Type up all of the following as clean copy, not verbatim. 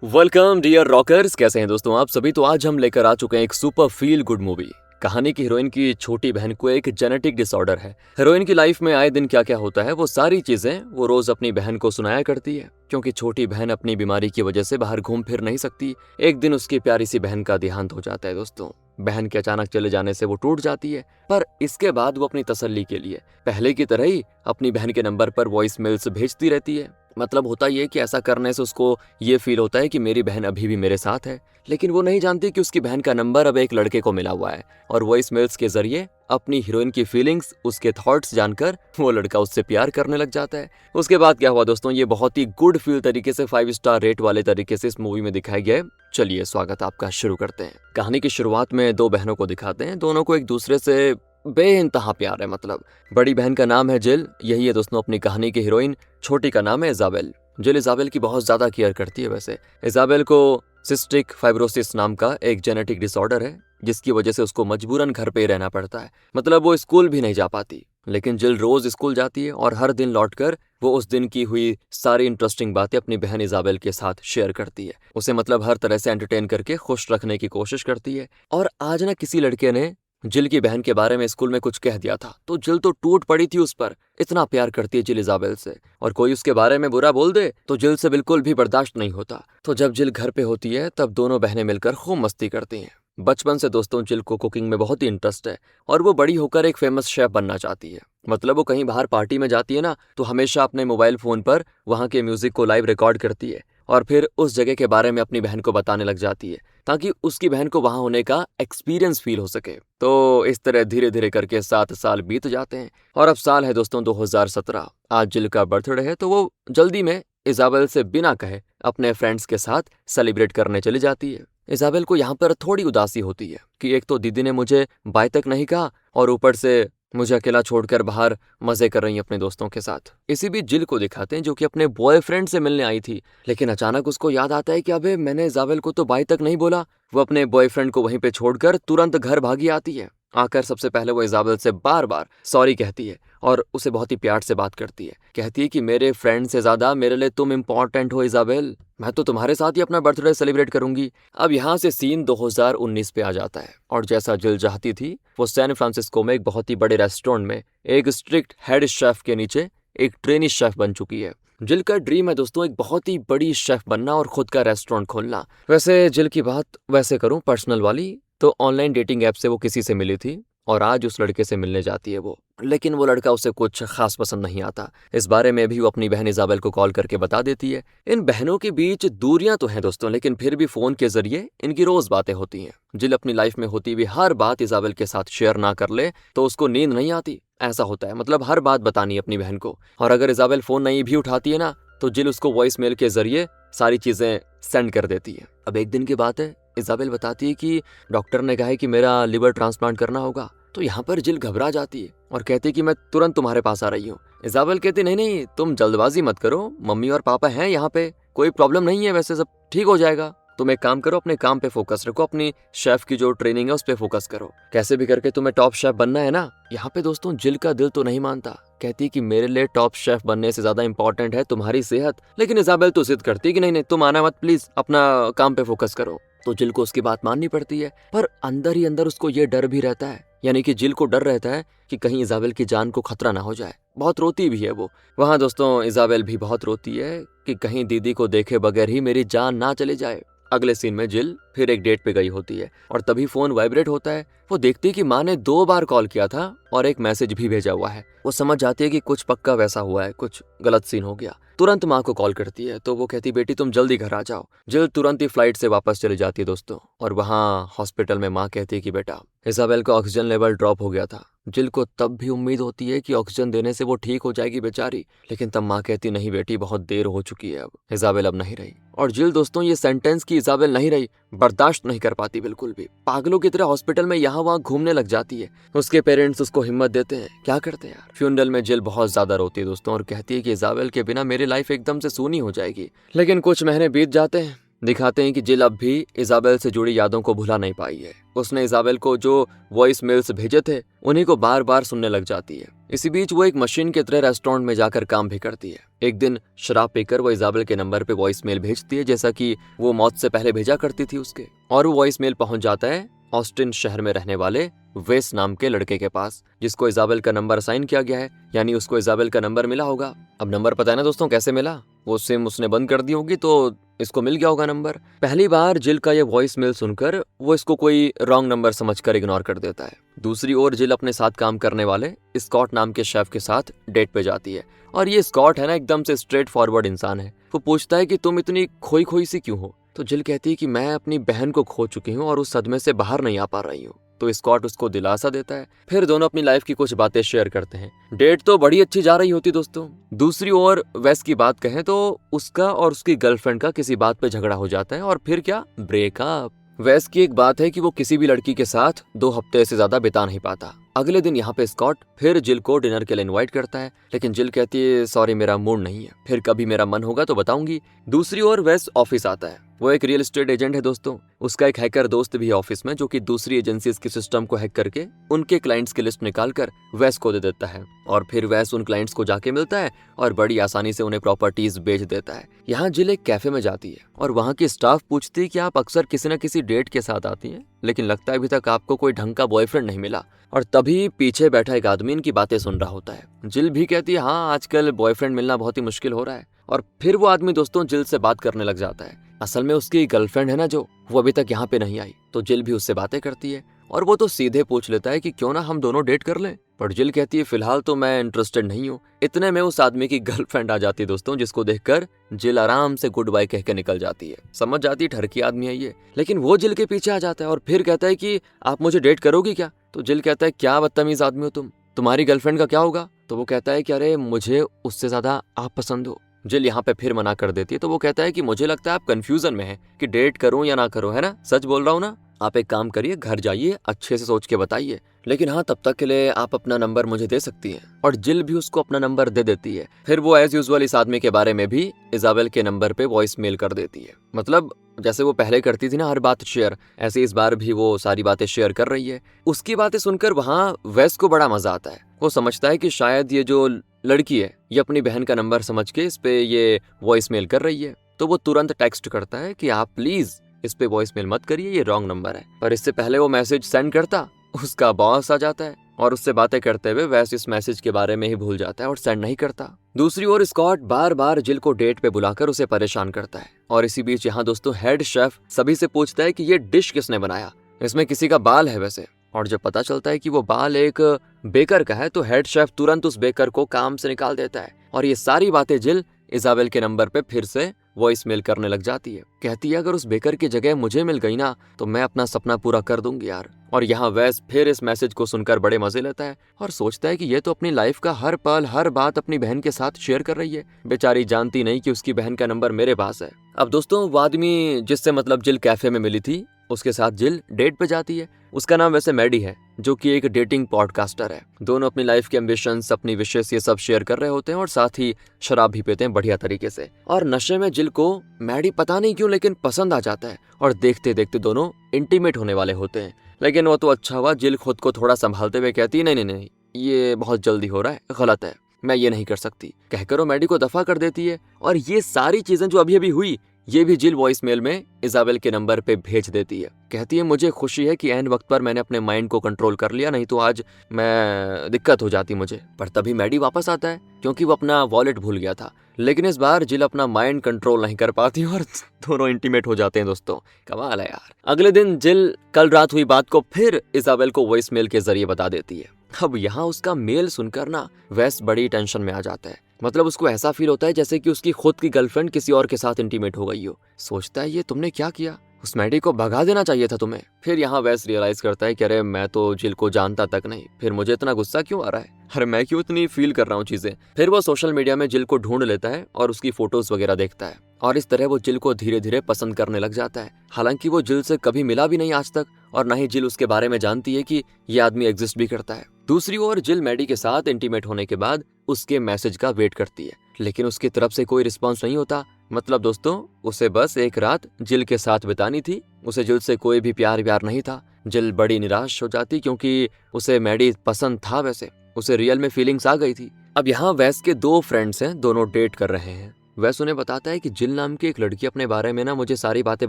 Welcome dear rockers, कैसे हैं दोस्तों आप सभी। तो आज हम लेकर आ चुके हैं एक सुपर फील गुड मूवी। कहानी की हीरोइन की छोटी बहन को एक जेनेटिक डिसऑर्डर है। हीरोइन की लाइफ में आए दिन क्या क्या होता है वो सारी चीजें वो रोज अपनी बहन को सुनाया करती है, क्योंकि छोटी बहन अपनी बीमारी की वजह से बाहर घूम फिर नहीं सकती। एक दिन उसकी प्यारी सी बहन का देहांत हो जाता है दोस्तों। बहन के अचानक चले जाने से वो टूट जाती है, पर इसके बाद वो अपनी तसल्ली के लिए पहले की तरह ही अपनी बहन के नंबर पर वॉइस मेल्स भेजती रहती है। मतलब होता ये कि ऐसा करने से उसको ये फील होता है कि मेरी बहन अभी भी मेरे साथ है, लेकिन वो नहीं जानती कि उसकी बहन का नंबर अब एक लड़के को मिला हुआ है और वॉइस मेल्स के जरिए अपनी हीरोइन की फीलिंग्स, उसके थॉट्स जानकर वो लड़का उससे प्यार करने लग जाता है। उसके बाद क्या हुआ दोस्तों, ये बहुत ही गुड फील तरीके से 5 स्टार रेट वाले तरीके से इस मूवी में दिखाया गया है। चलिए स्वागत आपका, शुरू करते हैं। कहानी की शुरुआत में दो बहनों को दिखाते हैं, दोनों को एक दूसरे से बेइंतहा प्यार है। मतलब बड़ी बहन का नाम है जिल, यही है दोस्तों अपनी कहानी की हीरोइन। छोटी का नाम है इजाबेल। जिल इजाबेल की बहुत ज्यादा केयर करती है। वैसे इजाबेल को सिस्टिक फाइब्रोसिस नाम का एक जेनेटिक डिसऑर्डर है, जिसकी वजह से उसको मजबूरन घर पे ही रहना पड़ता है। मतलब वो स्कूल भी नहीं जा पाती, लेकिन जिल रोज स्कूल जाती है और हर दिन लौटकर वो उस दिन की हुई सारी इंटरेस्टिंग बातें अपनी बहन इजाबेल के साथ शेयर करती है। उसे मतलब हर तरह से एंटरटेन करके खुश रखने की कोशिश करती है। और आज ना किसी लड़के ने जिल की बहन के बारे में स्कूल में कुछ कह दिया था, तो जिल तो टूट पड़ी थी उस पर। इतना प्यार करती है जिल इजाबेल से, और कोई उसके बारे में बुरा बोल दे तो जिल से बिल्कुल भी बर्दाश्त नहीं होता। तो जब जिल घर पे होती है तब दोनों बहनें मिलकर खूब मस्ती करती हैं। बचपन से दोस्तों जिल को कुकिंग में बहुत ही इंटरेस्ट है और वो बड़ी होकर एक फेमस शेफ बनना चाहती है। मतलब वो कहीं बाहर पार्टी में जाती है ना, तो हमेशा अपने मोबाइल फोन पर वहाँ के म्यूजिक को लाइव रिकॉर्ड करती है और फिर उस जगह के बारे में अपनी बहन को बताने लग जाती है, ताकि उसकी बहन को वहां होने का एक्सपीरियंस फील हो सके। तो इस तरह धीरे धीरे करके 7 साल बीत जाते हैं और अब साल है दोस्तों 2017। आज जिल का बर्थडे है, तो वो जल्दी में इजाबेल से बिना कहे अपने फ्रेंड्स के साथ सेलिब्रेट करने चली जाती है। इजाबेल को यहाँ पर थोड़ी उदासी होती है कि एक तो दीदी ने मुझे बाय तक नहीं कहा और ऊपर से मुझे अकेला छोड़कर बाहर मजे कर रही है अपने दोस्तों के साथ। इसी बीच जिल को दिखाते हैं जो कि अपने बॉयफ्रेंड से मिलने आई थी, लेकिन अचानक उसको याद आता है कि अबे मैंने इजाबेल को तो बाय तक नहीं बोला। वो अपने बॉयफ्रेंड को वहीं पे छोड़कर तुरंत घर भागी आती है। आकर सबसे पहले वो इजाबेल से बार बार सॉरी कहती है और उसे बहुत ही प्यार से बात करती है। कहती है कि मेरे फ्रेंड से ज्यादा मेरे लिए तुम इम्पोर्टेंट हो इजाबेल, मैं तो तुम्हारे साथ ही अपना बर्थडे सेलिब्रेट करूंगी। अब यहाँ से सीन 2019 पे आ जाता है और जैसा जिल चाहती थी, वो सैन फ्रांसिस्को में एक बहुत ही बड़े रेस्टोरेंट में एक स्ट्रिक्ट हेड शेफ के नीचे एक ट्रेनी शेफ बन चुकी है। जिल का ड्रीम है दोस्तों एक बहुत ही बड़ी शेफ बनना और खुद का रेस्टोरेंट खोलना। वैसे जिल की बात वैसे करूं पर्सनल वाली, तो ऑनलाइन डेटिंग ऐप से वो किसी से मिली थी और आज उस लड़के से मिलने जाती है वो, लेकिन वो लड़का उसे कुछ खास पसंद नहीं आता। इस बारे में भी वो अपनी बहन इजाबेल को कॉल करके बता देती है। इन बहनों के बीच दूरियां तो हैं दोस्तों, लेकिन फिर भी फोन के जरिए इनकी रोज बातें होती हैं। जिल अपनी लाइफ में होती हुई हर बात इजाबेल के साथ शेयर ना कर ले तो उसको नींद नहीं आती, ऐसा होता है। मतलब हर बात बतानी है अपनी बहन को, और अगर इजाबेल फोन नहीं भी उठाती है ना, तो जिल उसको वॉइस मेल के जरिए सारी चीजें सेंड कर देती है। अब एक दिन की बात है, इजाबेल बताती है कि डॉक्टर ने कहा है कि मेरा लिवर ट्रांसप्लांट करना होगा। तो यहाँ पर जिल घबरा जाती है और कहती है कि मैं तुरंत तुम्हारे पास आ रही हूँ। इजाबेल कहती नहीं नहीं, तुम जल्दबाजी मत करो, मम्मी और पापा हैं यहाँ पे, कोई प्रॉब्लम नहीं है, वैसे सब ठीक हो जाएगा। तुम एक काम करो, अपने काम पे फोकस रखो, अपनी शेफ की जो ट्रेनिंग है उस पे फोकस करो, कैसे भी करके तुम्हें टॉप शेफ बनना है ना। यहाँ पे दोस्तों जिल का दिल तो नहीं मानता, कहती है कि मेरे लिए टॉप शेफ बनने से ज्यादा इंपॉर्टेंट है तुम्हारी सेहत। लेकिन इजाबेल तो जिद करती है कि नहीं नहीं, तुम आना मत, प्लीज अपना काम पे फोकस करो। तो जिल को उसकी बात माननी पड़ती है, पर अंदर ही अंदर उसको ये डर भी रहता है, यानी कि जिल को डर रहता है कि कहीं इजाबेल की जान को खतरा ना हो जाए। बहुत रोती भी है वो। वहां दोस्तों इजाबेल भी बहुत रोती है कि कहीं दीदी को देखे बगैर ही मेरी जान ना चले जाए। अगले सीन में जिल फिर एक डेट पे गई होती है और तभी फोन वाइब्रेट होता है। वो देखती है कि माँ ने 2 बार कॉल किया था और एक मैसेज भी भेजा हुआ है। वो समझ जाती है कि कुछ पक्का वैसा हुआ है, कुछ गलत सीन हो गया। तुरंत माँ को कॉल करती है, तो वो कहती बेटी तुम जल्दी घर आ जाओ। जिल तुरंत ही फ्लाइट से वापस चली जाती है दोस्तों, और वहाँ हॉस्पिटल में माँ कहती है कि बेटा इजाबेल का ऑक्सीजन लेवल ड्रॉप हो गया था। जिल को तब भी उम्मीद होती है कि ऑक्सीजन देने से वो ठीक हो जाएगी बेचारी, लेकिन तब माँ कहती नहीं बेटी बहुत देर हो चुकी है, अब इजाबेल अब नहीं रही। और जिल दोस्तों ये सेंटेंस की इजाबेल नहीं रही बर्दाश्त नहीं कर पाती बिल्कुल भी। पागलों की तरह हॉस्पिटल में यहाँ वहाँ घूमने लग जाती है। उसके पेरेंट्स उसको हिम्मत देते हैं, क्या करते हैं यार। फ्यूनरल में जिल बहुत ज्यादा रोती है दोस्तों और कहती है कि इजाबेल के बिना मेरी लाइफ एकदम से सूनी हो जाएगी। लेकिन कुछ महीने बीत जाते हैं, दिखाते हैं कि जिल अब भी इजाबेल से जुड़ी यादों को भुला नहीं पाई है। उसने इजाबेल को जो वॉइस मेल्स भेजे थे उन्हीं को बार बार सुनने लग जाती है। इसी बीच वो एक मशीन की तरह रेस्टोरेंट में जाकर काम भी करती है। एक दिन शराब पीकर वो इजाबेल के नंबर पे वॉइस मेल भेजती है, जैसा कि वो मौत से पहले भेजा करती थी उसके। और वो वॉइस मेल पहुंच जाता है ऑस्टिन शहर में रहने वाले वेस नाम के लड़के के पास, जिसको इजाबेल का नंबर असाइन किया गया है, यानी उसको इजाबेल का नंबर मिला होगा। अब नंबर पता है ना दोस्तों कैसे मिला, वो सिम उसने बंद कर दी होगी तो इसको मिल गया होगा नंबर। पहली बार जिल का ये वॉइस मेल सुनकर वो इसको कोई रॉन्ग नंबर समझकर इग्नोर कर देता है। दूसरी ओर जिल अपने साथ काम करने वाले स्कॉट नाम के शेफ के साथ डेट पे जाती है। और ये स्कॉट है ना, एकदम से स्ट्रेट फॉरवर्ड इंसान है। वो पूछता है कि तुम इतनी खोई खोई सी क्यों हो। तो जिल कहती है कि मैं अपनी बहन को खो चुकी हूँ और उस सदमे से बाहर नहीं आ पा रही हूँ। तो स्कॉट उसको दिलासा देता है। फिर दोनों अपनी लाइफ की कुछ बातें शेयर करते हैं। डेट तो बड़ी अच्छी जा रही होती दोस्तों। दूसरी ओर वेस की बात कहें तो उसका और उसकी गर्लफ्रेंड का किसी बात पे झगड़ा हो जाता है और फिर क्या, ब्रेकअप। वेस की एक बात है कि वो किसी भी लड़की के साथ 2 हफ्ते से ज्यादा बिता नहीं पाता। अगले दिन यहाँ पे स्कॉट फिर जिल को डिनर के लिए इनवाइट करता है, लेकिन जिल कहती है सॉरी मेरा मूड नहीं है, फिर कभी मेरा मन होगा तो बताऊंगी। दूसरी ओर वेस ऑफिस आता है। वो एक रियल एस्टेट एजेंट है दोस्तों। उसका एक हैकर दोस्त भी है ऑफिस में, जो कि दूसरी एजेंसीज के सिस्टम को हैक करके उनके क्लाइंट्स की लिस्ट निकालकर वेस को दे देता है। और फिर वेस उन क्लाइंट्स को जाके मिलता है और बड़ी आसानी से उन्हें प्रॉपर्टीज बेच देता है। यहाँ जिल एक कैफे में जाती है और वहाँ की स्टाफ पूछती है कि आप अक्सर किसी न किसी डेट के साथ आती हैं, लेकिन लगता है अभी तक आपको कोई ढंग का बॉयफ्रेंड नहीं मिला। और तभी पीछे बैठा एक आदमी इनकी बातें सुन रहा होता है। जिल भी कहती है हाँ, आजकल बॉयफ्रेंड मिलना बहुत ही मुश्किल हो रहा है। और फिर वो आदमी दोस्तों जिल से बात करने लग जाता है। असल में उसकी गर्लफ्रेंड है ना जो, वो अभी तक यहाँ पे नहीं आई। तो जिल भी उससे बातें करती है और वो तो सीधे पूछ लेता है कि क्यों ना हम दोनों डेट कर लें। पर जिल कहती है फिलहाल तो मैं इंटरेस्टेड नहीं हूँ। इतने में उस आदमी की गर्लफ्रेंड आ जाती है दोस्तों, जिसको देखकर जिल आराम से गुड बाय कह के निकल जाती है। समझ जाती है ठरकी आदमी है ये, लेकिन वो जिल के पीछे आ जाता है और फिर कहता है कि आप मुझे डेट करोगी क्या। तो जिल कहता है क्या बदतमीज आदमी हो तुम, तुम्हारी गर्लफ्रेंड का क्या होगा। तो वो कहता है कि अरे मुझे उससे ज्यादा आप पसंद हो। जिल यहाँ पे फिर मना कर देती है। तो वो कहता है कि मुझे लगता है आप कंफ्यूजन में हैं कि डेट करूं या ना करूं, है ना, सच बोल रहा हूं ना। आप एक काम करिए, घर जाइए, अच्छे से सोच के बताइए, लेकिन हाँ तब तक के लिए आप अपना नंबर मुझे दे सकती हैं। और जिल भी उसको अपना नंबर दे देती है। फिर वो एज यूजुअल इस आदमी के बारे में भी इजाबेल के नंबर पे वॉइस मेल कर देती है। मतलब जैसे वो पहले करती थी ना हर बात शेयर, ऐसे इस बार भी वो सारी बातें शेयर कर रही है। उसकी बातें सुनकर वहाँ वेस को बड़ा मजा आता है। वो समझता है कि शायद ये जो लड़की है ये अपनी बहन का नंबर समझ के इस पे ये वॉइस मेल कर रही है। तो वो तुरंत टेक्स्ट करता है कि आप प्लीज इस पे वॉइस मेल मत करिए, ये रॉन्ग नंबर है। पर इससे पहले वो मैसेज सेंड करता, उसका बॉस आ जाता है और उससे बातें करते हुए वैसे इस मैसेज के बारे में ही भूल जाता है और सेंड नहीं करता। दूसरी ओर स्कॉट बार बार जिल को डेट पे बुलाकर उसे परेशान करता है। और इसी बीच यहाँ दोस्तों हेड शेफ सभी से पूछता है कि ये डिश किसने बनाया, इसमें किसी का बाल है वैसे। और जब पता चलता है कि वो बाल एक बेकर का है तो हेड शेफ तुरंत उस बेकर को काम से निकाल देता है। और ये सारी बातें जिल इजाबेल के नंबर पे फिर से वॉइस मेल करने लग जाती है। कहती है अगर उस बेकर की जगह मुझे मिल गई ना तो मैं अपना सपना पूरा कर दूंगी यार। और यहाँ वेस फिर इस मैसेज को सुनकर बड़े मजे लेता है और सोचता है कि ये तो अपनी लाइफ का हर पल हर बात अपनी बहन के साथ शेयर कर रही है। बेचारी जानती नहीं कि उसकी बहन का नंबर मेरे पास है। अब दोस्तों वो आदमी जिससे मतलब जिल कैफे में मिली थी उसके साथ जिल डेट पे जाती है। उसका नाम वैसे मैडी है, जो कि एक डेटिंग पॉडकास्टर है। दोनों अपनी लाइफ के एम्बिशंस, अपनी विशेष ये सब शेयर कर रहे होते हैं और साथ ही शराब भी पीते हैं बढ़िया तरीके से। और नशे में जिल को मैडी पता नहीं क्यों लेकिन पसंद आ जाता है और देखते देखते दोनों इंटीमेट होने वाले होते हैं। लेकिन वो तो अच्छा हुआ, जिल खुद को थोड़ा संभालते हुए कहती है नहीं नहीं नहीं, ये बहुत जल्दी हो रहा है, गलत है, मैं ये नहीं कर सकती, कहकर वो मैडी को दफा कर देती है। और ये सारी चीजें जो अभी अभी हुई ये भी जिल वॉइस मेल में इजाबेल के नंबर पे भेज देती है। कहती है मुझे खुशी है कि एन वक्त पर मैंने अपने माइंड को कंट्रोल कर लिया, नहीं तो आज मैं दिक्कत हो जाती मुझे। पर तभी मैडी वापस आता है क्योंकि वो अपना वॉलेट भूल गया था। लेकिन इस बार जिल अपना माइंड कंट्रोल नहीं कर पाती और दोनों इंटीमेट हो जाते हैं दोस्तों। कमाल है यार। अगले दिन जिल कल रात हुई बात को फिर इजाबेल को वॉइस मेल के जरिए बता देती है। अब यहाँ उसका मेल सुनकर ना वेस बड़ी टेंशन में आ जाता है। मतलब उसको ऐसा फील होता है जैसे कि उसकी खुद की गर्लफ्रेंड किसी और के साथ इंटीमेट हो गई हो। सोचता है ये तुमने क्या किया, उस मैडी को भगा देना चाहिए था तुम्हें। फिर यहाँ वेस रियलाइज करता है कि अरे मैं तो जिल को जानता तक नहीं, फिर मुझे इतना गुस्सा क्यों आ रहा है, अरे मैं क्यों इतनी फील कर रहा हूँ चीजें। फिर वो सोशल मीडिया में जिल को ढूंढ लेता है और उसकी फोटोज वगैरह देखता है और इस तरह वो जिल को धीरे धीरे पसंद करने लग जाता है। हालांकि वो जिल से कभी मिला भी नहीं आज तक और न ही जिल उसके बारे में जानती है कि ये आदमी एग्जिस्ट भी करता है। दूसरी ओर जिल मैडी के साथ इंटीमेट होने के बाद उसके मैसेज का वेट करती है, लेकिन उसकी तरफ से कोई रिस्पॉन्स नहीं होता। मतलब दोस्तों उसे बस एक रात जिल के साथ बितानी थी, उसे जिल से कोई भी प्यार व्यार नहीं था। जिल बड़ी निराश हो जाती क्योंकि उसे मैडी पसंद था वैसे। उसे रियल में फीलिंग्स आ गई थी। अब यहाँ वैस के 2 फ्रेंड्स हैं, दोनों डेट कर रहे हैं। वैस उन्हें बताता है कि जिल नाम की एक लड़की अपने बारे में ना मुझे सारी बातें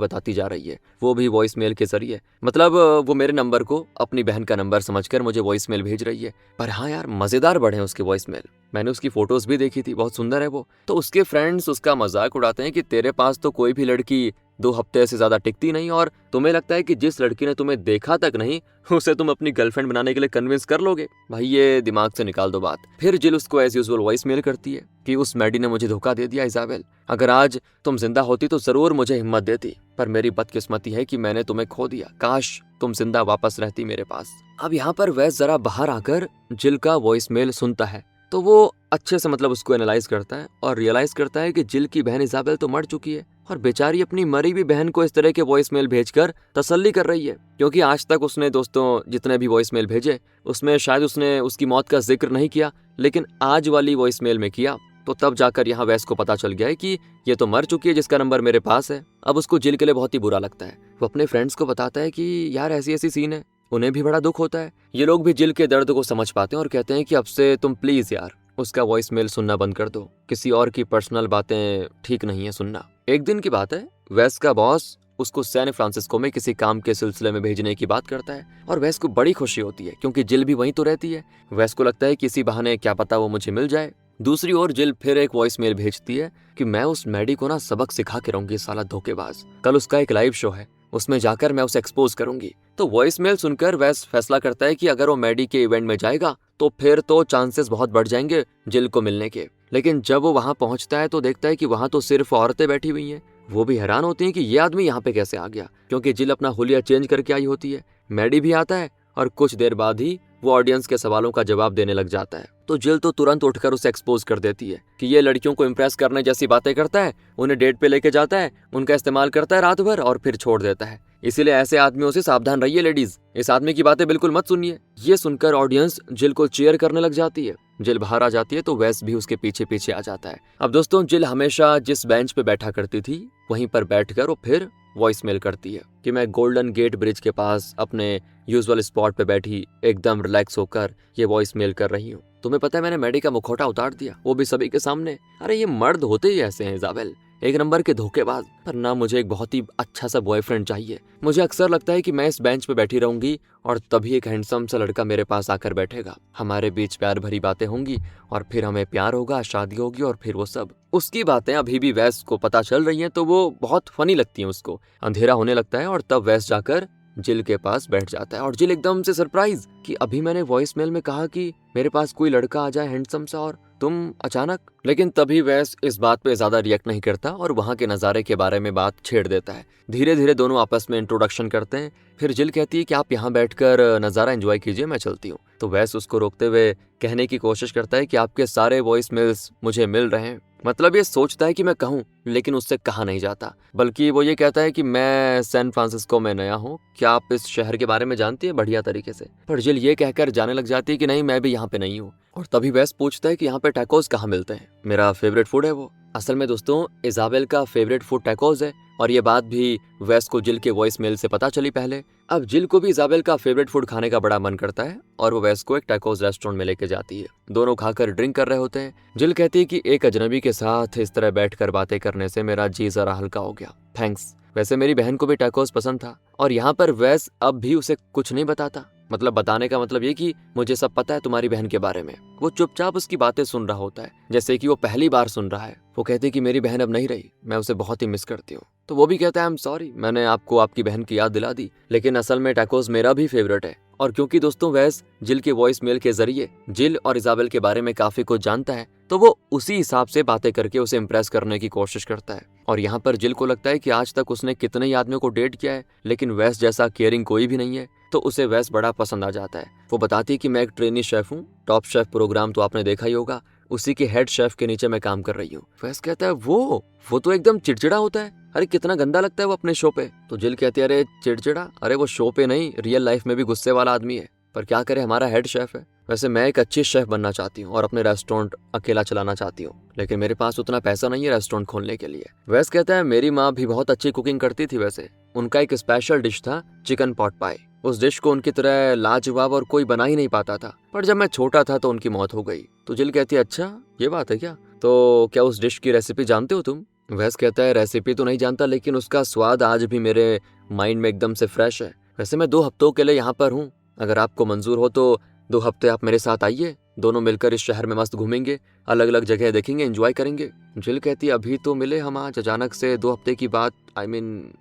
बताती जा रही है, वो भी वॉइस मेल के जरिए। मतलब वो मेरे नंबर को अपनी बहन का नंबर समझकर मुझे वॉइस मेल भेज रही है। पर हाँ यार, मजेदार बढ़े हैं उसकी वॉइस मेल। मैंने उसकी फोटोज भी देखी थी, बहुत सुंदर है वो। तो उसके फ्रेंड्स उसका मजाक उड़ाते हैं कि तेरे पास तो कोई भी लड़की 2 हफ्ते से ज्यादा टिकती नहीं, और तुम्हें लगता है कि जिस लड़की ने तुम्हें देखा तक नहीं उसे तुम अपनी गर्लफ्रेंड बनाने के लिए कन्विंस कर लोगे। भाई ये दिमाग से निकाल दो बात। फिर जिल उसको एज यूजुअल वॉइस मेल करती है कि उस मैडी ने मुझे धोखा दे दिया इजाबेल, अगर आज तुम जिंदा होती तो जरूर मुझे हिम्मत देती, पर मेरी बदकिस्मती है कि मैंने तुम्हें खो दिया, काश तुम जिंदा वापस रहती मेरे पास। अब यहाँ पर वैस जरा बाहर आकर जिल का वॉइस मेल सुनता है, तो वो अच्छे से मतलब उसको एनालाइज करता है और रियलाइज करता है कि जिल की बहन इजाबेल तो मर चुकी है, और बेचारी अपनी मरी हुई बहन को इस तरह के वॉइस मेल भेजकर तसल्ली कर रही है। क्योंकि आज तक उसने दोस्तों जितने भी वॉइस मेल भेजे उसमें शायद उसने उसकी मौत का जिक्र नहीं किया, लेकिन आज वाली वॉइस मेल में किया। तो तब जाकर यहाँ वैस को पता चल गया है कि ये तो मर चुकी है जिसका नंबर मेरे पास है। अब उसको जिल के लिए बहुत ही बुरा लगता है। वो अपने फ्रेंड्स को बताता है कि यार ऐसी ऐसी सीन है, उन्हें भी बड़ा दुख होता है। ये लोग भी जिल के दर्द को समझ पाते हैं और कहते हैं कि अब से तुम प्लीज यार उसका वॉइस मेल सुनना बंद कर दो, किसी और की पर्सनल बातें ठीक नहीं है सुनना। एक दिन की बात है, वेस का बॉस उसको सैन फ्रांसिस्को में किसी काम के सिलसिले में भेजने की बात करता है, और वेस को बड़ी खुशी होती है क्योंकि जिल भी वहीं तो रहती है। वेस को लगता है किसी बहाने क्या पता वो मुझे मिल जाए। दूसरी ओर जिल फिर एक वॉइस मेल भेजती है कि मैं उस मैडी को ना सबक सिखा के रहूंगी, साला धोखेबाज। कल उसका एक लाइव शो है, उसमें जाकर मैं उसे एक्सपोज करूंगी। तो वॉइस मेल सुनकर वैस फैसला करता है कि अगर वो मैडी के इवेंट में जाएगा तो फिर तो चांसेस बहुत बढ़ जाएंगे जिल को मिलने के। लेकिन जब वो वहां पहुंचता है तो देखता है कि वहां तो सिर्फ औरतें बैठी हुई हैं। वो भी हैरान होती हैं कि ये आदमी यहाँ पे कैसे आ गया, क्योंकि जिल अपना हुलिया चेंज करके आई होती है। मैडी भी आता है और कुछ देर बाद ही वो ऑडियंस के सवालों का जवाब देने लग जाता है। तो जिल तो तुरंत उठकर उसे एक्सपोज कर देती है कि ये लड़कियों को इम्प्रेस करने जैसी बातें करता है, उन्हें डेट पे लेके जाता है, उनका इस्तेमाल करता है रात भर और फिर छोड़ देता है। इसीलिए ऐसे आदमियों से सावधान रहिए लेडीज, इस आदमी की बातें बिल्कुल मत सुनिए। ये सुनकर ऑडियंस जिल को चीयर करने लग जाती है। जिल बाहर आ जाती है तो वैस भी उसके पीछे पीछे आ जाता है। अब दोस्तों जिल हमेशा जिस बेंच पे बैठा करती थी वहीं पर बैठकर वो फिर वॉइस मेल करती है कि मैं गोल्डन गेट ब्रिज के पास अपने यूजुअल स्पॉट पे बैठी एकदम रिलैक्स होकर ये वॉइस मेल कर रही हूँ। तुम्हें पता है मैंने मैडी का मुखौटा उतार दिया, वो भी सभी के सामने। अरे ये मर्द होते ही ऐसे हैं इजाबेल, एक नंबर के धोखेबाज। पर ना मुझे एक बहुत ही अच्छा सा बॉयफ्रेंड चाहिए। मुझे अक्सर लगता है कि मैं इस बेंच पे बैठी रहूंगी और तभी एक हैंडसम सा लड़का मेरे पास आकर बैठेगा, हमारे बीच प्यार भरी बातें होंगी और फिर हमें प्यार होगा, शादी होगी और फिर वो सब। उसकी बातें अभी भी वैस को पता चल रही हैं तो वो बहुत फनी लगती हैं उसको। अंधेरा होने लगता है और तब वैस जाकर जिल के पास बैठ जाता है और जिल एकदम से सरप्राइज कि अभी मैंने वॉइस मेल में कहा कि मेरे पास कोई लड़का आ जाए हैंडसम सा और तुम अचानक। लेकिन तभी वैस इस बात पे ज्यादा रिएक्ट नहीं करता और वहां के नजारे के बारे में बात छेड़ देता है। धीरे धीरे दोनों आपस में इंट्रोडक्शन करते हैं। फिर जिल कहती है कि आप यहाँ बैठकर नजारा एंजॉय कीजिए, मैं चलती हूँ। तो वैस उसको रोकते हुए कहने की कोशिश करता है कि आपके सारे वॉइस मेल्स मुझे मिल रहे हैं। मतलब ये सोचता है कि मैं कहूँ, लेकिन उससे कहा नहीं जाता, बल्कि वो ये कहता है कि मैं सैन फ्रांसिस्को में नया हूँ, क्या आप इस शहर के बारे में जानती है बढ़िया तरीके से। पर जिल ये कहकर जाने लग जाती है कि नहीं, मैं भी यहाँ पे नहीं हूँ। और तभी वैस पूछता है कि यहाँ पे टैकोस कहाँ मिलते हैं, मेरा फेवरेट फूड है वो। असल में दोस्तों इजाबेल का फेवरेट फूड टैकोस है, और ये बात भी वैस को जिल के वॉइस मेल से पता चली पहले। अब जिल को भी इजाबेल का फेवरेट फूड खाने का बड़ा मन करता है और वो वैस को एक टैकोस रेस्टोरेंट में लेके जाती है। दोनों खाकर ड्रिंक कर रहे होते हैं। जिल कहती है कि एक अजनबी के साथ इस तरह बैठकर बातें करने से मेरा जी जरा हल्का हो गया, थैंक्स। वैसे मेरी बहन को भी टैकोस पसंद था। और यहाँ पर वैस अब भी उसे कुछ नहीं बताता, मतलब बताने का मतलब ये कि मुझे सब पता है तुम्हारी बहन के बारे में। वो चुपचाप उसकी बातें सुन रहा होता है जैसे कि वो पहली बार सुन रहा है। वो कहती है कि मेरी बहन अब नहीं रही, मैं उसे बहुत ही मिस करती हूँ। तो वो भी कहता है आई एम सॉरी, मैंने आपको आपकी बहन की याद दिला दी, लेकिन असल में टैकोस मेरा भी फेवरेट है। और क्योंकि दोस्तों वैस जिल के वॉइस मेल के जरिए जिल और इजाबेल के बारे में काफी कुछ जानता है, तो वो उसी हिसाब से बातें करके उसे इम्प्रेस करने की कोशिश करता है। और यहाँ पर जिल को लगता है कि आज तक उसने कितने ही आदमियों को डेट किया है, लेकिन वैस जैसा केयरिंग कोई भी नहीं है। तो उसे वैस बड़ा पसंद आ जाता है। वो बताती है कि मैं एक ट्रेनी शेफ हूँ, टॉप शेफ प्रोग्राम तो आपने देखा ही होगा, उसी के हेड शेफ के नीचे मैं काम कर रही हूँ। वैस कहता है वो तो एकदम चिड़चिड़ा होता है, अरे कितना गंदा लगता है वो अपने शो पे। तो जिल कहती है अरे चिड़चिड़ा, अरे वो शो पे नहीं रियल लाइफ में भी गुस्से वाला आदमी है, पर क्या करे हमारा हेड शेफ है। वैसे मैं एक अच्छी शेफ बनना चाहती हूँ और अपने रेस्टोरेंट अकेला चलाना चाहती हूँ, लेकिन मेरे पास उतना पैसा नहीं है रेस्टोरेंट खोलने के लिए। वैस कहता है मेरी माँ भी बहुत अच्छी कुकिंग करती थी, वैसे उनका एक स्पेशल डिश था चिकन पॉट पाई, उस डिश को उनकी तरह लाजवाब और कोई बना ही नहीं पाता था, पर जब मैं छोटा था तो उनकी मौत हो गई। तो जिल कहती है अच्छा ये बात है क्या, तो क्या उस डिश की रेसिपी जानते हो तुम? वैस कहता है रेसिपी तो नहीं जानता, लेकिन उसका स्वाद आज भी मेरे माइंड में एकदम से फ्रेश है। वैसे मैं 2 हफ्तों के लिए यहाँ पर हूँ, अगर आपको मंजूर हो तो 2 हफ्ते आप मेरे साथ आइए, दोनों मिलकर इस शहर में मस्त घूमेंगे, अलग अलग जगह देखेंगे, एंजॉय करेंगे। जिल कहती है अभी तो मिले हम आज, अचानक से 2 हफ्ते की बात,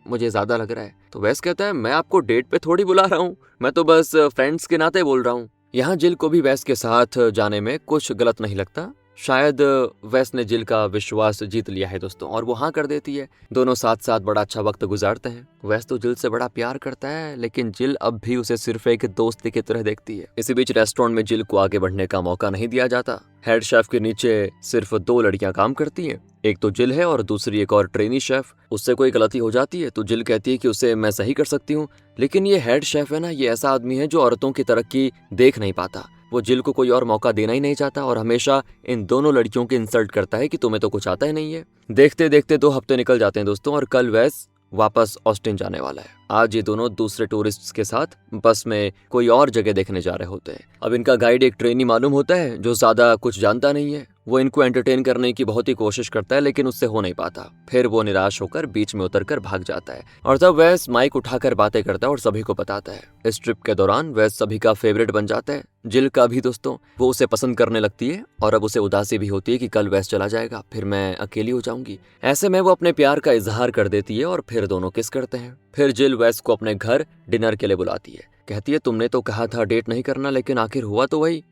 मुझे ज्यादा लग रहा है। तो वैस कहता है मैं आपको डेट पे थोड़ी बुला रहा हूँ, मैं तो बस फ्रेंड्स के नाते बोल रहा हूँ। यहाँ जिल को भी वैस के साथ जाने में कुछ गलत नहीं लगता। शायद वैस ने जिल का विश्वास जीत लिया है दोस्तों, और वो हाँ कर देती है। दोनों साथ साथ बड़ा अच्छा वक्त गुजारते हैं। वैस तो जिल से बड़ा प्यार करता है, लेकिन जिल अब भी उसे सिर्फ एक दोस्त की तरह देखती है। इसी बीच रेस्टोरेंट में जिल को आगे बढ़ने का मौका नहीं दिया जाता। हेड शेफ के नीचे सिर्फ 2 लड़कियां काम करती हैं, एक तो जिल है और दूसरी एक और ट्रेनी शेफ। उससे कोई गलती हो जाती है तो जिल कहती है कि उसे मैं सही कर सकती हूँ, लेकिन ये हेड शेफ है ना, ये ऐसा आदमी है जो औरतों की तरक्की देख नहीं पाता। वो जिल को कोई और मौका देना ही नहीं चाहता और हमेशा इन दोनों लड़कियों की इंसल्ट करता है कि तुम्हें तो कुछ आता ही नहीं है। देखते देखते 2 हफ्ते निकल जाते हैं दोस्तों, और कल वैस वापस ऑस्टिन जाने वाला है। आज ये दोनों दूसरे टूरिस्ट्स के साथ बस में कोई और जगह देखने जा रहे होते हैं। अब इनका गाइड एक ट्रेनी मालूम होता है जो ज्यादा कुछ जानता नहीं है। वो इनको एंटरटेन करने की बहुत ही कोशिश करता है, लेकिन उससे हो नहीं पाता। फिर वो निराश होकर बीच में उतरकर भाग जाता है, और तब वैस माइक उठाकर बातें करता है और सभी को बताता है। इस ट्रिप के दौरान वैस सभी का फेवरेट बन जाता है, जिल का भी दोस्तों। वो उसे पसंद करने लगती है, और अब उसे उदासी भी होती है कि कल वैस चला जाएगा, फिर मैं अकेली हो जाऊंगी। ऐसे में वो अपने प्यार का इजहार कर देती है और फिर दोनों किस करते हैं। फिर जिल वैस को अपने घर डिनर के लिए बुलाती है। कहती है तुमने तो कहा था डेट नहीं करना, लेकिन आखिर हुआ तो वही।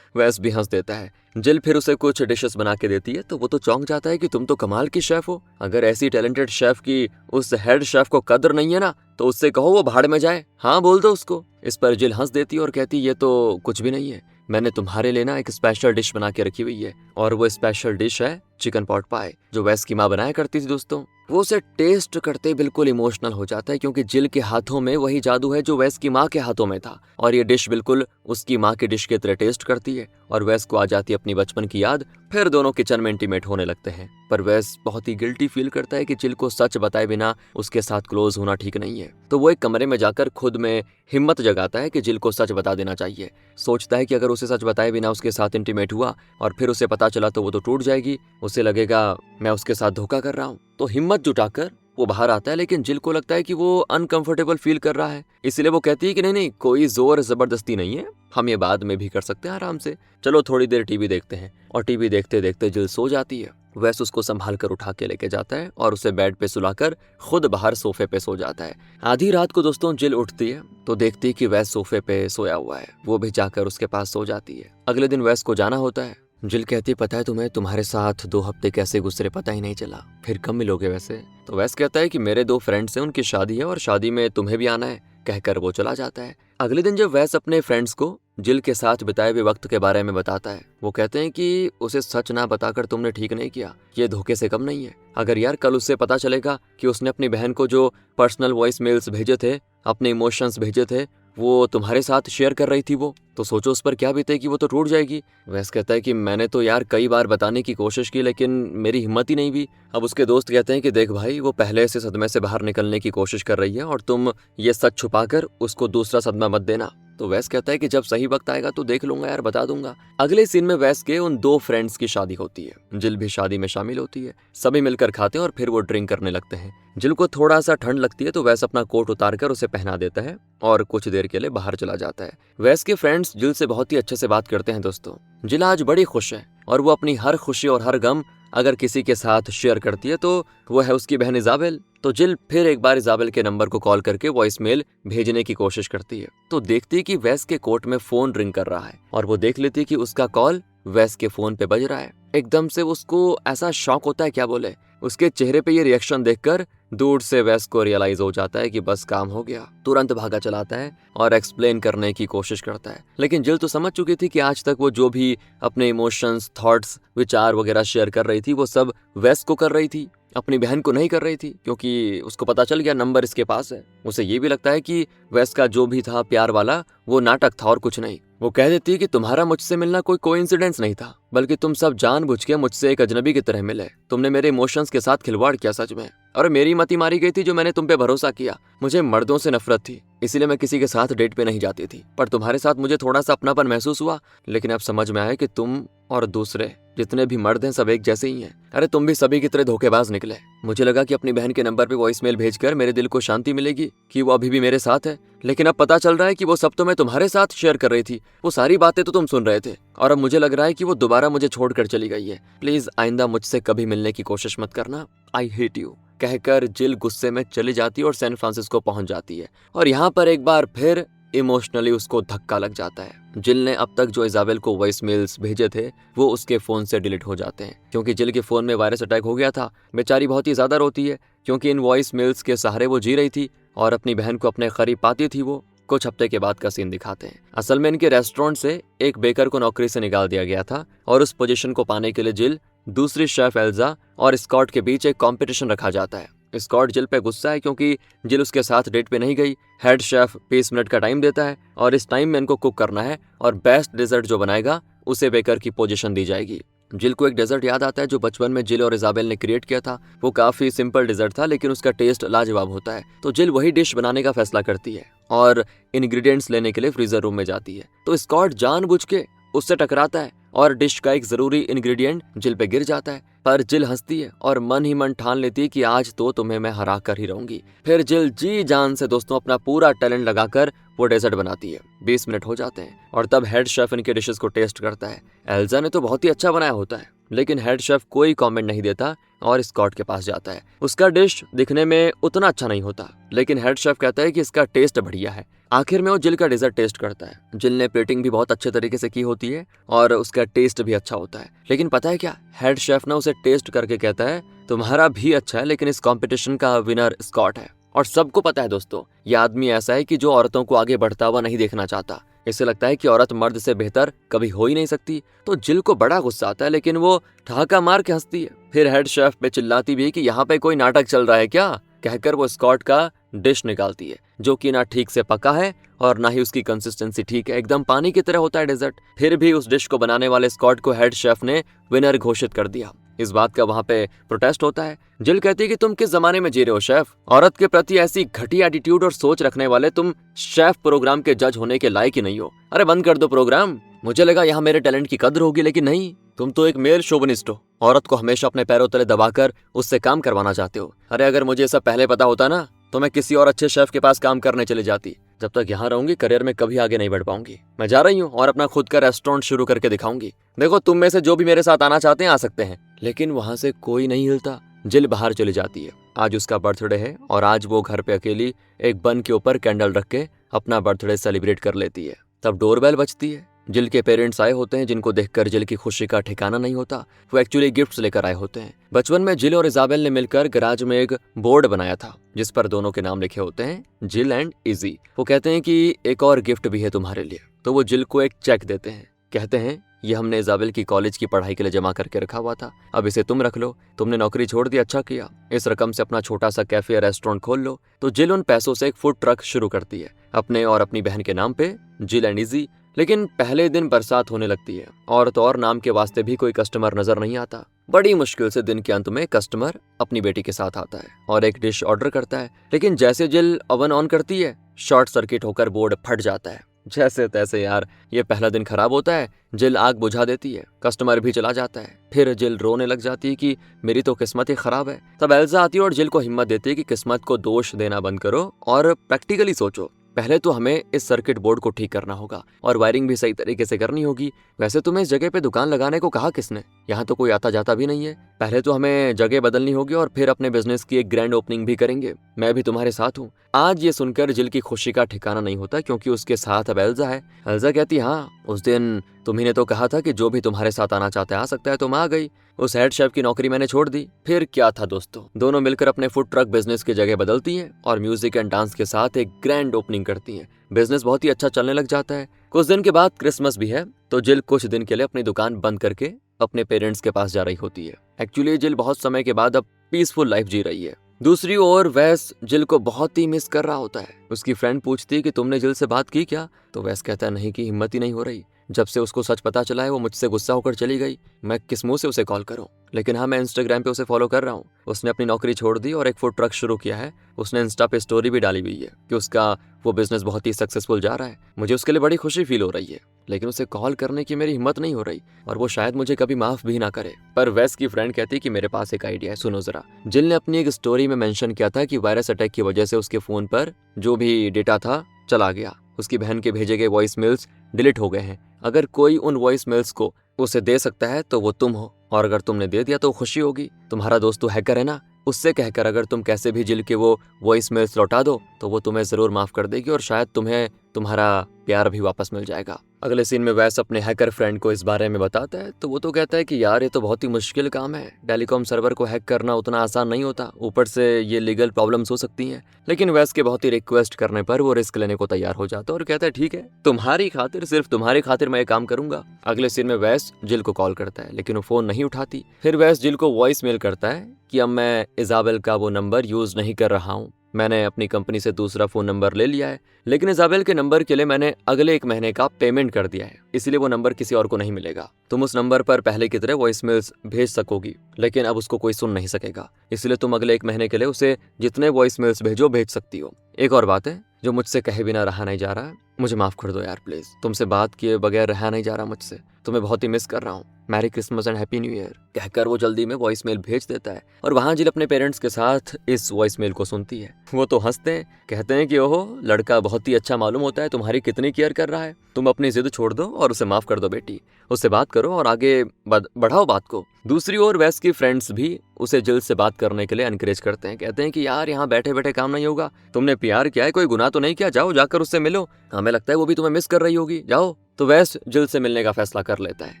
वैस भी हंस देता है। जिल फिर उसे कुछ डिशेस बना के देती है तो वो तो चौंक जाता है कि तुम तो कमाल की शेफ हो। अगर ऐसी टैलेंटेड शेफ की उस हेड शेफ को कदर नहीं है ना, तो उससे कहो वो भाड़ में जाए, हाँ बोल दो उसको। इस पर जिल हंस देती है और कहती ये तो कुछ भी नहीं है, मैंने तुम्हारे लिए ना एक स्पेशल डिश बना के रखी हुई है, और वो स्पेशल डिश है चिकन पॉट पाई, जो वैस की माँ बनाया करती थी दोस्तों। वो उसे टेस्ट करते बिल्कुल इमोशनल हो जाता है, क्योंकि जिल के हाथों में वही जादू है जो वैस की माँ के हाथों में था, और ये डिश बिल्कुल उसकी माँ की डिश की तरह टेस्ट करती है, और वैस को आ जाती है अपनी बचपन की याद। फिर दोनों किचन में इंटीमेट होने लगते हैं, पर वैस बहुत ही गिल्टी फील करता है कि जिल को सच बताए बिना उसके साथ क्लोज होना ठीक नहीं है। तो वो एक कमरे में जाकर खुद में हिम्मत जगाता है कि जिल को सच बता देना चाहिए। सोचता है कि अगर उसे सच बताए बिना उसके साथ इंटीमेट हुआ और फिर उसे पता चला तो वो तो टूट जाएगी, उसे लगेगा मैं उसके साथ धोखा कर रहा हूँ। तो हिम्मत जुटाकर वो बाहर आता है, लेकिन जिल को लगता है कि वो अनकंफर्टेबल फील कर रहा है, इसलिए वो कहती है कि नहीं नहीं, कोई जोर जबरदस्ती नहीं है, हम ये बाद में भी कर सकते हैं आराम से, चलो थोड़ी देर टीवी देखते हैं। और टीवी देखते देखते जिल सो जाती है। वैस उसको संभाल कर उठा के लेके जाता है और उसे बेड पे सुलाकर खुद बाहर सोफे पे सो जाता है। आधी रात को दोस्तों जिल उठती है तो देखती है कि वैस सोफे पे सोया हुआ है। वो भी जाकर उसके पास सो जाती है। अगले दिन वैस को जाना होता है। जिल कहती पता है तुम्हें, तुम्हारे साथ 2 हफ्ते कैसे गुजरे पता ही नहीं चला, फिर कब मिलोगे वैसे? तो वैस कहता है कि मेरे 2 फ्रेंड्स हैं, उनकी शादी है और शादी में तुम्हें भी आना है, कहकर वो चला जाता है। अगले दिन जब वैस अपने फ्रेंड्स को जिल के साथ बिताए हुए वक्त के बारे में बताता है, वो कहते हैं कि उसे सच ना बताकर तुमने ठीक नहीं किया, ये धोखे से कम नहीं है। अगर यार कल उससे पता चलेगा कि उसने अपनी बहन को जो पर्सनल वॉइस मेल्स भेजे थे, अपने इमोशंस भेजे थे, वो तुम्हारे साथ शेयर कर रही थी, वो तो सोचो उस पर क्या बीतेगी, वो तो टूट जाएगी। वैस कहता है कि मैंने तो यार कई बार बताने की कोशिश की, लेकिन मेरी हिम्मत ही नहीं हुई। अब उसके दोस्त कहते हैं कि देख भाई, वो पहले से सदमे से बाहर निकलने की कोशिश कर रही है और तुम ये सच छुपाकर उसको दूसरा सदमा मत देना। तो वैस कहता है कि जब सही वक्त आएगा तो देख लूंगा यार, बता दूंगा। अगले सीन में वैस के उन 2 फ्रेंड्स की शादी होती है। जिल भी शादी में शामिल होती है। सभी मिलकर खाते हैं और फिर वो ड्रिंक करने लगते हैं। जिल को थोड़ा सा ठंड लगती है तो वैस अपना कोट उतार कर उसे पहना देता है और कुछ देर के लिए बाहर चला जाता है। वैस के फ्रेंड्स जिल से बहुत ही अच्छे से बात करते हैं दोस्तों। जिल आज बड़ी खुश है और वो अपनी हर खुशी और हर गम अगर किसी के साथ शेयर करती है तो वो है उसकी बहन इजाबेल। तो जिल फिर एक बार इजाबेल के नंबर को कॉल करके वॉइस मेल भेजने की कोशिश करती है, तो देखती है कि वैस के कोट में फोन रिंग कर रहा है और वो देख लेती है कि उसका कॉल वैस के फोन पे बज रहा है। एकदम से उसको ऐसा शॉक होता है, क्या बोले, उसके चेहरे पे ये रिएक्शन देखकर दूर से वैस को रियलाइज हो जाता है कि बस काम हो गया। तुरंत भागा चलाता है और एक्सप्लेन करने की कोशिश करता है, लेकिन जिल तो समझ चुकी थी कि आज तक वो जो भी अपने इमोशंस, थॉट्स, विचार वगैरह शेयर कर रही थी वो सब वैस को कर रही थी, अपनी बहन को नहीं कर रही थी, क्योंकि उसको पता चल गया नंबर इसके पास है। उसे ये भी लगता है कि वैस का जो भी था प्यार वाला वो नाटक था और कुछ नहीं। वो कह देती है कि तुम्हारा मुझसे मिलना कोई कोइंसिडेंस नहीं था, बल्कि तुम सब जानबूझ के मुझसे एक अजनबी की तरह मिले। तुमने मेरे इमोशंस के साथ खिलवाड़ किया सच में, और मेरी मती मारी गई थी जो मैंने तुम पे भरोसा किया। मुझे मर्दों से नफरत थी, इसीलिए मैं किसी के साथ डेट पे नहीं जाती थी, पर तुम्हारे साथ मुझे थोड़ा सा अपनापन महसूस हुआ। लेकिन अब समझ में आया कि तुम और दूसरे जितने भी मर्द हैं सब एक जैसे ही हैं। अरे तुम भी सभी की तरह धोखेबाज निकले। मुझे लगा कि अपनी बहन के नंबर पे वॉइसमेल भेजकर मेरे दिल को शांति मिलेगी कि वो अभी भी मेरे साथ है, लेकिन अब पता चल रहा है कि वो सब तो मैं तुम्हारे साथ शेयर कर रही थी। वो सारी बातें तो तुम सुन रहे थे, और अब मुझे लग रहा है कि वो दोबारा मुझे छोड़कर चली गई है। प्लीज आइंदा मुझसे कभी मिलने की कोशिश मत करना। आई हेट यू कहकर जिल गुस्से में चली जाती है और सैन फ्रांसिस्को पहुंच जाती है। और यहाँ पर एक बार फिर इमोशनली उसको धक्का लग जाता है। जिल ने अब तक जो इजाबेल को वॉइस मेल्स भेजे थे वो उसके फोन से डिलीट हो जाते हैं, क्योंकि जिल के फोन में वायरस अटैक हो गया था। बेचारी बहुत ही ज्यादा रोती है, क्योंकि इन वॉइस मेल्स के सहारे वो जी रही थी और अपनी बहन को अपने करीब पाती थी। वो कुछ हफ्ते के बाद का सीन दिखाते हैं। असल में इनके रेस्टोरेंट से एक बेकर को नौकरी से निकाल दिया गया था, और उस पोजीशन को पाने के लिए जिल, दूसरी शेफ एल्जा और स्कॉट के बीच एक कंपटीशन रखा जाता है। स्कॉट जिल पे गुस्सा है क्योंकि जिल उसके साथ डेट पे नहीं गई। हेड शेफ 20 मिनट का टाइम देता है और इस टाइम में इनको कुक करना है, और बेस्ट डेजर्ट जो बनाएगा उसे बेकर की पोजीशन दी जाएगी। जिल को एक डेजर्ट याद आता है जो बचपन में जिल और इजाबेल ने क्रिएट किया था। वो काफी सिंपल डेजर्ट था, लेकिन उसका टेस्ट लाजवाब होता है। तो जिल वही डिश बनाने का फैसला करती है और इंग्रेडिएंट्स लेने के लिए फ्रीजर रूम में जाती है। तो स्कॉट जानबूझ के उससे टकराता है और डिश का एक जरूरी इंग्रेडिएंट जिल पे गिर जाता है। पर जिल हंसती है और मन ही मन ठान लेती है कि आज तो तुम्हें मैं हरा कर ही रहूंगी। फिर जिल जी जान से दोस्तों अपना पूरा टैलेंट लगाकर वो डेजर्ट बनाती है। 20 मिनट हो जाते हैं और तब हेड शेफ इनके डिशेस को टेस्ट करता है। एल्जा ने तो बहुत ही अच्छा बनाया होता है, लेकिन हेड शेफ कोई कमेंट नहीं देता और स्कॉट के पास जाता है। उसका डिश दिखने में उतना अच्छा नहीं होता, लेकिन हेड शेफ कहता है कि इसका टेस्ट बढ़िया है। आखिर में वो जिल का डेजर्ट टेस्ट करता है। जिल ने प्लेटिंग भी बहुत अच्छे तरीके से की होती है और उसका टेस्ट भी अच्छा होता है। लेकिन पता है क्या, हेड शेफ ना उसे टेस्ट करके कहता है तुम्हारा भी अच्छा है, लेकिन इस कंपटीशन का विनर स्कॉट है। और सबको पता है दोस्तों, ये आदमी ऐसा है कि जो औरतों को आगे बढ़ता हुआ नहीं देखना चाहता। इसे लगता है कि औरत मर्द से बेहतर कभी हो ही नहीं सकती। तो जिल को बड़ा गुस्सा आता है, लेकिन वो ठहाका मार के हंसती है। फिर हेड शेफ पे चिल्लाती भी है कि यहाँ पे कोई नाटक चल रहा है क्या, कहकर वो स्कॉट का डिश निकालती है, जो कि ना ठीक से पका है और ना ही उसकी कंसिस्टेंसी ठीक है। एकदम पानी की तरह होता है डेजर्ट। फिर भी उस डिश को बनाने वाले स्कॉट को हेड शेफ ने विनर घोषित कर दिया। इस बात का वहां पे प्रोटेस्ट होता है। जिल कहती है कि तुम किस जमाने में जी रहे हो शेफ, औरत के प्रति ऐसी घटिया एटीट्यूड और सोच रखने वाले तुम शेफ प्रोग्राम के जज होने के लायक ही नहीं हो। अरे बंद कर दो प्रोग्राम। मुझे लगा यहाँ मेरे टैलेंट की कद्र होगी, लेकिन नहीं, तुम तो एक मेल शोविनिस्ट हो। औरत को हमेशा अपने पैरों तले दबाकर उससे काम करवाना चाहते हो। अरे अगर मुझे सब पहले पता होता ना, तो मैं किसी और अच्छे शेफ के पास काम करने चली जाती। जब तक यहाँ रहूंगी करियर में कभी आगे नहीं बढ़ पाऊंगी। मैं जा रही हूँ और अपना खुद का रेस्टोरेंट शुरू करके दिखाऊंगी। देखो तुम में से जो भी मेरे साथ आना चाहते हैं आ सकते हैं। लेकिन वहां से कोई नहीं हिलता। जिल बाहर चली जाती है। आज उसका बर्थडे है और आज वो घर पे अकेली एक बन के ऊपर कैंडल रख के अपना बर्थडे सेलिब्रेट कर लेती है। तब डोरबेल बजती है। जिल के पेरेंट्स आए होते हैं, जिनको देखकर जिल की खुशी का ठिकाना नहीं होता। वो एक्चुअली गिफ्ट्स लेकर आए होते हैं। बचपन में जिल और इजाबेल ने मिलकर गैराज में एक बोर्ड बनाया था जिस पर दोनों के नाम लिखे होते हैं, जिल एंड इजी। वो कहते हैं कि एक और गिफ्ट भी है तुम्हारे लिए। तो वो जिल को एक चेक देते हैं, कहते हैं ये हमने इजाबेल की कॉलेज की पढ़ाई के लिए जमा करके रखा हुआ था, अब इसे तुम रख लो। तुमने नौकरी छोड़ दी, अच्छा किया। इस रकम से अपना छोटा सा कैफे या रेस्टोरेंट खोल लो। तो जिल उन पैसों से एक फूड ट्रक शुरू करती है अपने और अपनी बहन के नाम पे, जिल एंड इजी। लेकिन पहले दिन बरसात होने लगती है और तो और नाम के वास्ते भी कोई कस्टमर नजर नहीं आता। बड़ी मुश्किल से दिन के अंत में कस्टमर अपनी बेटी के साथ आता है और एक डिश ऑर्डर करता है। लेकिन जैसे जिल ओवन ऑन करती है, शॉर्ट सर्किट होकर बोर्ड फट जाता है। जैसे तैसे यार, ये पहला दिन खराब होता है। जिल आग बुझा देती है, कस्टमर भी चला जाता है। फिर जिल रोने लग जाती है कि मेरी तो किस्मत ही खराब है। तब एल्जा आती है और जिल को हिम्मत देती है कि किस्मत को दोष देना बंद करो और प्रैक्टिकली सोचो। पहले तो हमें इस सर्किट बोर्ड को ठीक करना होगा और वायरिंग भी सही तरीके से करनी होगी। वैसे तुम्हें इस जगह पे दुकान लगाने को कहा किसने, यहाँ तो कोई आता जाता भी नहीं है। पहले तो हमें जगह बदलनी होगी और फिर अपने बिजनेस की एक ग्रैंड ओपनिंग भी करेंगे। मैं भी तुम्हारे साथ हूँ। आज ये सुनकर जिल की खुशी का ठिकाना नहीं होता, क्योंकि उसके साथ अब एल्जा है। एल्जा कहती हाँ, उस दिन तुम्ही ने तो कहा था कि जो भी तुम्हारे साथ आना चाहता है आ सकता है, तुम आ गई। उस हेड शेफ की नौकरी मैंने छोड़ दी। फिर क्या था दोस्तों, दोनों मिलकर अपने फूड ट्रक बिजनेस की जगह बदलती हैं और म्यूजिक एंड डांस के साथ एक ग्रैंड ओपनिंग करती हैं। बिजनेस बहुत ही अच्छा चलने लग जाता है। कुछ दिन के बाद क्रिसमस भी है, तो जिल कुछ दिन के लिए अपनी दुकान बंद करके अपने पेरेंट्स के पास जा रही होती है। एक्चुअली जिल बहुत समय के बाद अब पीसफुल लाइफ जी रही है। दूसरी ओर वैस जिल को बहुत ही मिस कर रहा होता है। उसकी फ्रेंड पूछती है कि तुमने जिल से बात की क्या, तो वैस कहता है नहीं, कि हिम्मत ही नहीं हो रही। जब से उसको सच पता चला है वो मुझसे गुस्सा होकर चली गई। मैं किस मुंह से उसे कॉल करूं। लेकिन हाँ, मैं इंस्टाग्राम पे उसे फॉलो कर रहा हूँ। उसने अपनी नौकरी छोड़ दी और एक फूड ट्रक शुरू किया है। उसने इंस्टा पे स्टोरी भी डाली हुई है कि उसका वो बिजनेस बहुत ही सक्सेसफुल जा रहा है। मुझे उसके लिए बड़ी खुशी फील हो रही है, लेकिन उसे कॉल करने की मेरी हिम्मत नहीं हो रही और वो शायद मुझे कभी माफ भी ना करे। पर वैस की फ्रेंड कहती कि मेरे पास एक आइडिया है, सुनो जरा। जिल ने अपनी एक स्टोरी में मेंशन किया था कि वायरस अटैक की वजह से उसके फोन पर जो भी डेटा था चला गया। उसकी बहन के भेजे गए वॉइस मेल्स डिलीट हो गए हैं। अगर कोई उन वॉइस मेल्स को उसे दे सकता है तो वो तुम हो, और अगर तुमने दे दिया तो खुशी होगी। तुम्हारा दोस्त तो हैकर है ना, उससे कहकर अगर तुम कैसे भी जिल के वो वॉइस मेल्स लौटा दो तो वो तुम्हें जरूर माफ कर देगी और शायद तुम्हें तुम्हारा प्यार भी वापस मिल जाएगा। अगले सीन में वैस अपने हैकर फ्रेंड को इस बारे में बताता है तो वो तो कहता है कि यार ये तो बहुत ही मुश्किल काम है, टेलीकॉम सर्वर को हैक करना उतना आसान नहीं होता, ऊपर से ये लीगल प्रॉब्लम्स हो सकती हैं। लेकिन वैस के बहुत ही रिक्वेस्ट करने पर वो रिस्क लेने को तैयार हो जाता है और कहता है ठीक है, तुम्हारी खातिर, सिर्फ तुम्हारी खातिर मैं ये काम करूंगा। अगले सीन में वैस जिल को कॉल करता है लेकिन वो फोन नहीं उठाती। फिर वैस जिल को वॉइस मेल करता है कि अब मैं इजाबेल का वो नंबर यूज नहीं कर रहा हूँ, मैंने अपनी कंपनी से दूसरा फोन नंबर ले लिया है, लेकिन इजाबेल के नंबर के लिए मैंने अगले 1 महीने का पेमेंट कर दिया है, इसलिए वो नंबर किसी और को नहीं मिलेगा। तुम उस नंबर पर पहले की तरह वॉइस मेल्स भेज सकोगी, लेकिन अब उसको कोई सुन नहीं सकेगा, इसलिए तुम अगले 1 महीने के लिए उसे जितने वॉइस मेल्स भेजो भेज सकती हो। एक और बात है जो मुझसे कहे बिना रहा नहीं जा रहा, मुझे माफ कर दो यार प्लीज, तुमसे बात किए बगैर रहा नहीं जा रहा मुझसे, तुम्हें बहुत ही मिस कर रहा हूँ। Merry Christmas and happy new year कहकर वो जल्दी में वॉइस मेल भेज देता है और वहां जिल अपने पेरेंट्स के साथ इस वॉइस मेल को सुनती है। वो तो हंसते हैं, कहते हैं कि ओहो लड़का बहुत ही अच्छा मालूम होता है, तुम्हारी कितनी केयर कर रहा है, तुम अपनी जिद छोड़ दो और उसे माफ कर दो बेटी, उससे बात करो और आगे बढ़ाओ बात को। दूसरी ओर वैस की फ्रेंड्स भी उसे जिल से बात करने के लिए एनकरेज करते हैं, कहते हैं कि यार यहाँ बैठे बैठे काम नहीं होगा, तुमने प्यार किया है, कोई गुनाह तो नहीं किया, जाओ जाकर उससे मिलो, हमें लगता है वो भी तुम्हें मिस कर रही होगी, जाओ। तो वैस जिल से मिलने का फैसला कर लेता है।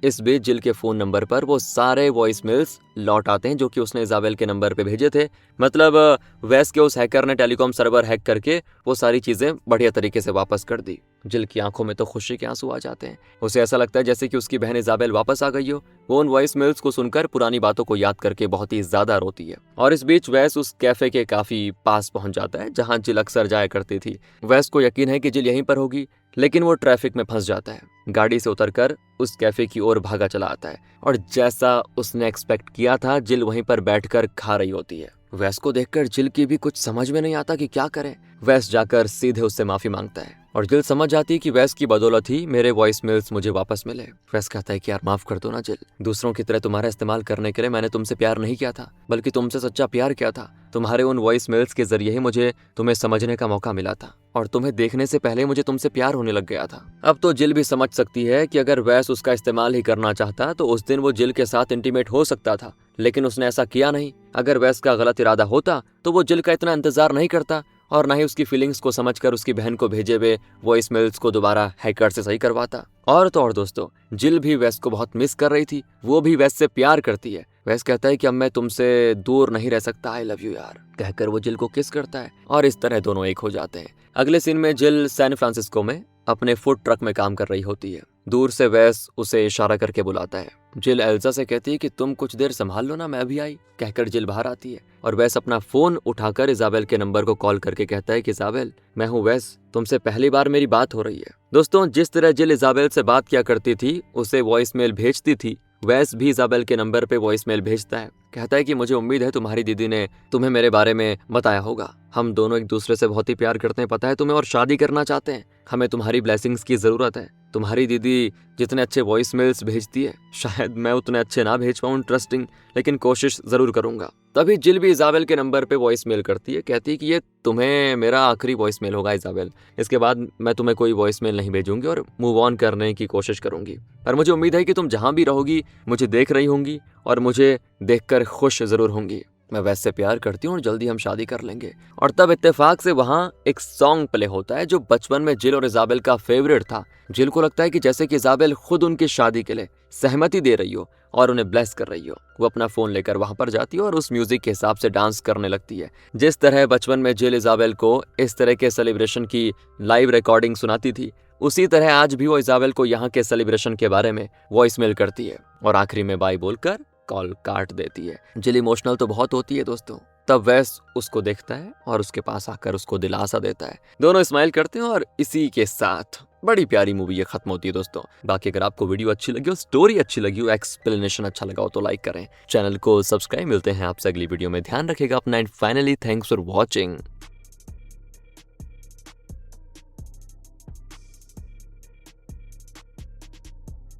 इस बीच जिल के फोन नंबर पर वो सारे वॉइस मेल्स लौट आते हैं जो कि उसने इजाबेल के नंबर पे भेजे थे। मतलब वैस के उस हैकर ने टेलीकॉम सर्वर हैक करके वो सारी चीजें बढ़िया तरीके से वापस कर दी। जिल की आंखों में तो खुशी के आंसू आ जाते हैं, उसे ऐसा लगता है जैसे कि उसकी बहन इजाबेल वापस आ गई हो। वो उन वॉइस मेल्स को सुनकर पुरानी बातों को याद करके बहुत ही ज्यादा रोती है। और इस बीच वैस उस कैफे के काफी पास पहुंच जाता है जहां जिल अक्सर जाया करती थी। वैस को यकीन है कि जिल यहीं पर होगी, लेकिन वो ट्रैफिक में फंस जाता है। गाड़ी से उतरकर उस कैफे की ओर भागा चला आता है और जैसा उसने एक्सपेक्ट किया था जिल वहीं पर बैठकर खा रही होती है। वैस को देखकर जिल की भी कुछ समझ में नहीं आता कि क्या करे। वैस जाकर सीधे उससे माफी मांगता है और जिल समझ जाती है कि वैस की बदौलत ही मेरे वॉइस मेल्स मुझे वापस मिले। वैस कहता है कि यार माफ कर दो ना जिल, दूसरों की तरह तुम्हारा इस्तेमाल करने के लिए मैंने तुमसे प्यार नहीं किया था, बल्कि तुमसे सच्चा प्यार किया था। तुम्हारे उन वॉइस मेल्स के जरिए ही मुझे तुम्हें समझने का मौका मिला था और तुम्हें देखने से पहले मुझे तुमसे प्यार होने लग गया था। अब तो जिल भी समझ सकती है कि अगर वैस उसका इस्तेमाल ही करना चाहता तो उस दिन वो जिल के साथ इंटीमेट हो सकता था, लेकिन उसने ऐसा किया नहीं। अगर वैस का गलत इरादा होता तो वो जिल का इतना इंतजार नहीं करता और ना ही उसकी फीलिंग्स को समझकर उसकी बहन को भेजे हुए वॉइस मेल्स को दोबारा हैकर से सही करवाता। और तो और दोस्तों, जिल भी वैस को बहुत मिस कर रही थी, वो भी वैस से प्यार करती है। वैस कहता है कि अब मैं तुमसे दूर नहीं रह सकता, आई लव यू यार कहकर वो जिल को किस करता है और इस तरह दोनों एक हो जाते हैं। अगले सीन में जिल सैन फ्रांसिस्को में अपने फूड ट्रक में काम कर रही होती है। दूर से वैस उसे इशारा करके बुलाता है। जिल एल्सा से कहती है कि तुम कुछ देर संभाल लो ना, मैं अभी आई कहकर जिल बाहर आती है और वैस अपना फोन उठाकर इजाबेल के नंबर को कॉल करके कहता है कि इजाबेल मैं हूँ वैस, तुमसे पहली बार मेरी बात हो रही है। दोस्तों, जिस तरह जिल इजाबेल से बात किया करती थी, उसे वॉइस मेल भेजती थी, वैस भी इजाबेल के नंबर पे वॉइस मेल भेजता है। कहता है कि मुझे उम्मीद है तुम्हारी दीदी ने तुम्हें मेरे बारे में बताया होगा, हम दोनों एक दूसरे से बहुत ही प्यार करते हैं, पता है तुम्हें, और शादी करना चाहते हैं। हमें तुम्हारी ब्लेसिंग्स की जरूरत है। तुम्हारी दीदी जितने अच्छे वॉइस मेल्स भेजती है शायद मैं उतने अच्छे ना भेज पाऊं इंटरेस्टिंग, लेकिन कोशिश जरूर करूंगा। तभी जिल भी इजाबेल के नंबर पे वॉइस मेल करती है, कहती है कि ये तुम्हें मेरा आखिरी वॉइस मेल होगा इजाबेल, इसके बाद मैं तुम्हें कोई वॉइस मेल नहीं भेजूंगी और मूव ऑन करने की कोशिश करूंगी। पर मुझे उम्मीद है कि तुम जहां भी रहोगी मुझे देख रही होंगी और मुझे देखकर खुश जरूर होंगी। मैं वैसे प्यार करती हूँ और जल्दी हम शादी कर लेंगे। और तब इत्तेफाक से वहाँ एक सॉन्ग प्ले होता है जो बचपन में जिल और इजाबेल का फेवरेट था। जिल को लगता है कि जैसे कि इजाबेल खुद उनकी शादी के लिए सहमति दे रही हो और उन्हें ब्लेस कर रही हो। वो अपना फोन लेकर वहां पर जाती है और उस म्यूजिक के हिसाब से डांस करने लगती है। जिस तरह बचपन में जिल इजाबेल को इस तरह के सेलिब्रेशन की लाइव रिकॉर्डिंग सुनाती थी, उसी तरह आज भी वो इजाबेल को यहाँ के सेलिब्रेशन के बारे में वॉइस मेल करती है और आखिरी में बाय बोलकर कॉल काट देती है। जिल इमोशनल तो बहुत होती है दोस्तों। तब वैस उसको देखता है और उसके पास आकर उसको दिलासा देता है। दोनों स्माइल करते हैं और इसी के साथ बड़ी प्यारी मूवी ये खत्म होती है दोस्तों। बाकी अगर आपको वीडियो अच्छी लगी हो, स्टोरी अच्छी लगी हो, एक्सप्लेनेशन अच्छा लगा हो तो लाइक करें, चैनल को सब्सक्राइब। मिलते हैं आपसे अगली वीडियो में, ध्यान रखिएगा अपना and finally thanks for watching.